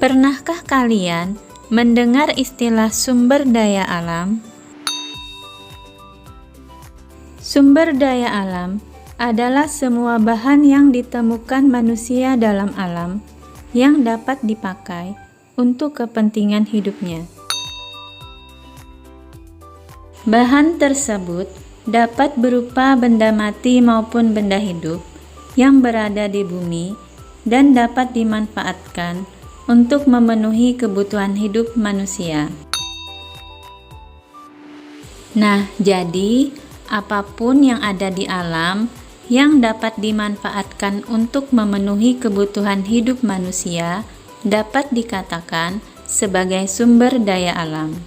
Pernahkah kalian mendengar istilah sumber daya alam? Sumber daya alam adalah semua bahan yang ditemukan manusia dalam alam yang dapat dipakai untuk kepentingan hidupnya. Bahan tersebut dapat berupa benda mati maupun benda hidup yang berada di bumi dan dapat dimanfaatkan untuk memenuhi kebutuhan hidup manusia. Nah, jadi apapun yang ada di alam yang dapat dimanfaatkan untuk memenuhi kebutuhan hidup manusia dapat dikatakan sebagai sumber daya alam.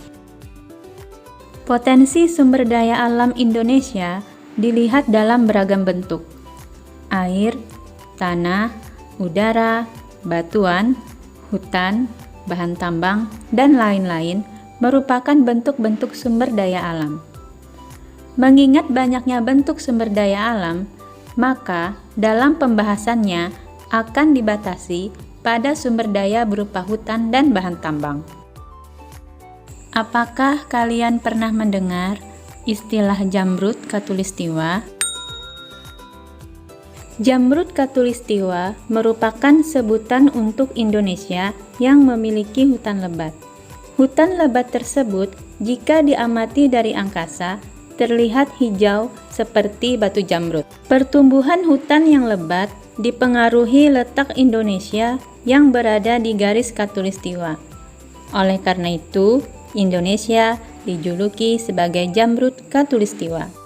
Potensi sumber daya alam Indonesia dilihat dalam beragam bentuk: air, tanah, udara, batuan, hutan, bahan tambang, dan lain-lain merupakan bentuk-bentuk sumber daya alam. Mengingat banyaknya bentuk sumber daya alam, maka dalam pembahasannya akan dibatasi pada sumber daya berupa hutan dan bahan tambang. Apakah kalian pernah mendengar istilah jamrud khatulistiwa? Jamrud khatulistiwa merupakan sebutan untuk Indonesia yang memiliki hutan lebat. Hutan lebat tersebut, jika diamati dari angkasa, terlihat hijau seperti batu jamrud. Pertumbuhan hutan yang lebat dipengaruhi letak Indonesia yang berada di garis khatulistiwa. Oleh karena itu, Indonesia dijuluki sebagai jamrud khatulistiwa.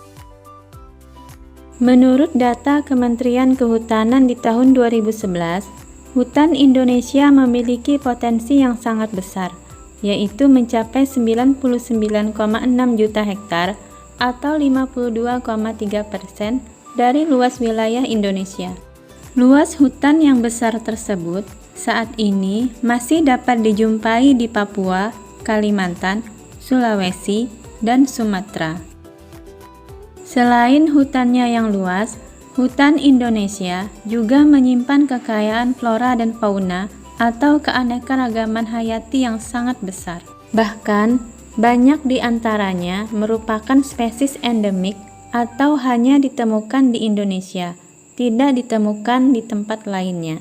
Menurut data Kementerian Kehutanan di tahun 2011, hutan Indonesia memiliki potensi yang sangat besar, yaitu mencapai 99,6 juta hektar atau 52,3% dari luas wilayah Indonesia. Luas hutan yang besar tersebut saat ini masih dapat dijumpai di Papua, Kalimantan, Sulawesi, dan Sumatera. Selain hutannya yang luas, hutan Indonesia juga menyimpan kekayaan flora dan fauna atau keanekaragaman hayati yang sangat besar. Bahkan, banyak di antaranya merupakan spesies endemik atau hanya ditemukan di Indonesia, tidak ditemukan di tempat lainnya.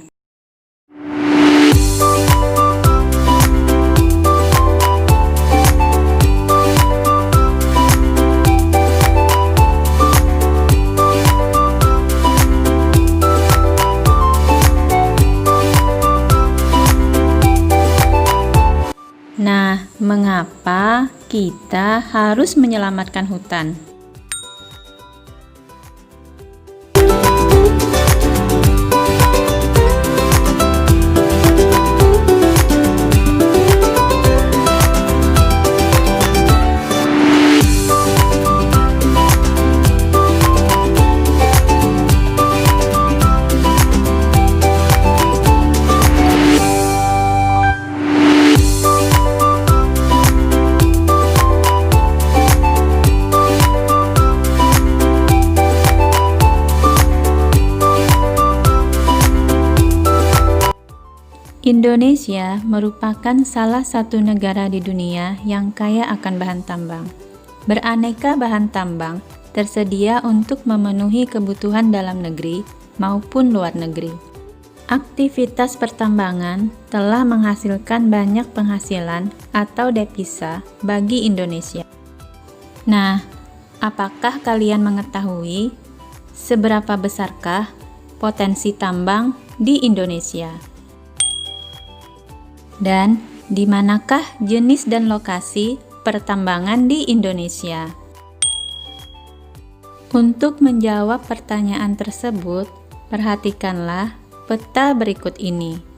Nah, mengapa kita harus menyelamatkan hutan? Indonesia merupakan salah satu negara di dunia yang kaya akan bahan tambang. Beraneka bahan tambang tersedia untuk memenuhi kebutuhan dalam negeri maupun luar negeri. Aktivitas pertambangan telah menghasilkan banyak penghasilan atau devisa bagi Indonesia. Nah, apakah kalian mengetahui seberapa besarkah potensi tambang di Indonesia? Dan di manakah jenis dan lokasi pertambangan di Indonesia? Untuk menjawab pertanyaan tersebut, perhatikanlah peta berikut ini.